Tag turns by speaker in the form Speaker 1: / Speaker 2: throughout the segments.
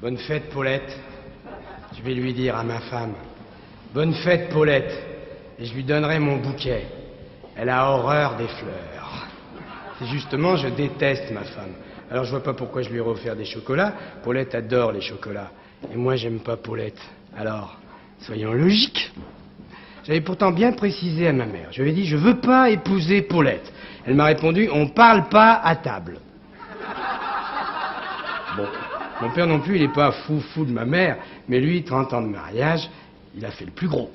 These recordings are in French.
Speaker 1: Bonne fête, Paulette. Je vais lui dire à ma femme. Bonne fête, Paulette. Et je lui donnerai mon bouquet. Elle a horreur des fleurs. C'est justement, je déteste ma femme. Alors je vois pas pourquoi je lui aurais offert des chocolats. Paulette adore les chocolats. Et moi, j'aime pas Paulette. Alors, soyons logiques. J'avais pourtant bien précisé à ma mère. Je lui ai dit, je veux pas épouser Paulette. Elle m'a répondu, on parle pas à table. Bon, mon père non plus, il est pas fou de ma mère, mais lui, 30 ans de mariage, il a fait le plus gros.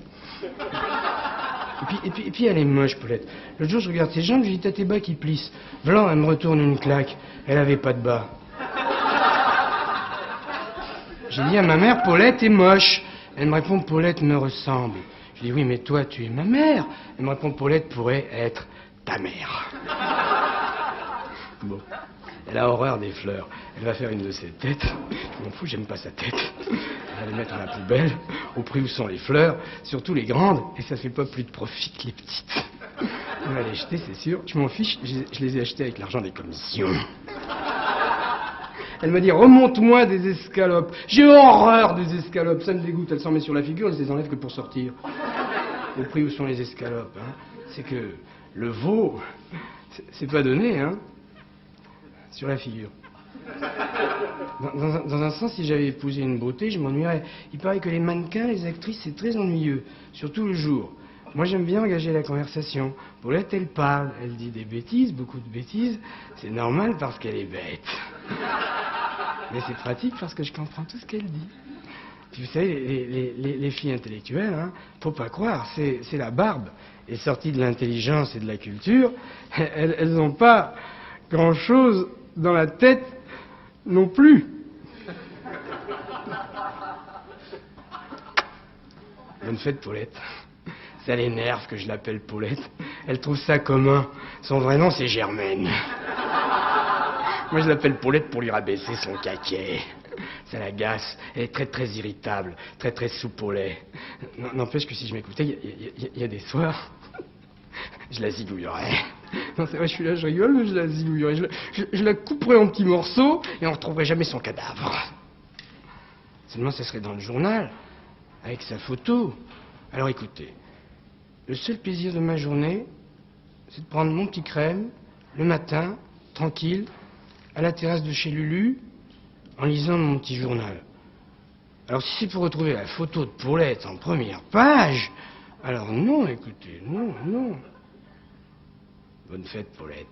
Speaker 1: Et puis elle est moche, Paulette. L'autre jour, je regarde ses jambes, je lui dis, t'as tes bas qui plissent. Vlan, elle me retourne une claque. Elle avait pas de bas. J'ai dit à ma mère, Paulette est moche. Elle me répond, Paulette me ressemble. Je dis, oui, mais toi, tu es ma mère. Elle me répond, Paulette pourrait être ta mère. Bon. Elle a horreur des fleurs. Elle va faire une de ses têtes. Je m'en fous, j'aime pas sa tête. Elle va les mettre à la poubelle, au prix où sont les fleurs, surtout les grandes, et ça fait pas plus de profit que les petites. Elle va les jeter, c'est sûr. Je m'en fiche, je les ai achetées avec l'argent des commissions. Elle m'a dit, remonte-moi des escalopes. J'ai horreur des escalopes, ça me dégoûte. Elle s'en met sur la figure, elle se les enlève que pour sortir. Au prix où sont les escalopes, hein. C'est que le veau, c'est pas donné, hein. Sur la figure. Dans un sens, si j'avais épousé une beauté, je m'ennuierais. Il paraît que les mannequins, les actrices, c'est très ennuyeux. Surtout le jour. Moi, j'aime bien engager la conversation. Paulette, elle parle. Elle dit des bêtises, beaucoup de bêtises. C'est normal parce qu'elle est bête. Mais c'est pratique parce que je comprends tout ce qu'elle dit. Puis vous savez, les filles intellectuelles, hein, faut pas croire, c'est la barbe. Et sorties de l'intelligence et de la culture, elles n'ont pas grand-chose dans la tête non plus. Bonne fête, Paulette. Ça l'énerve que je l'appelle Paulette. Elle trouve ça commun. Son vrai nom, c'est Germaine. Moi, je l'appelle Paulette pour lui rabaisser son caquet. Ça l'agace. Elle est très, très irritable. Très, très soupe au lait. N'empêche que si je m'écoutais, il y a des soirs, je la zigouillerais. Non, c'est vrai, je suis là, je rigole, mais je la zigouillerais. Je la couperais en petits morceaux et on ne retrouverait jamais son cadavre. Seulement, ça serait dans le journal, avec sa photo. Alors écoutez, le seul plaisir de ma journée, c'est de prendre mon petit crème, le matin, tranquille, à la terrasse de chez Lulu, en lisant mon petit journal. Alors si c'est pour retrouver la photo de Paulette en première page, alors non, écoutez, non. Bonne fête, Paulette.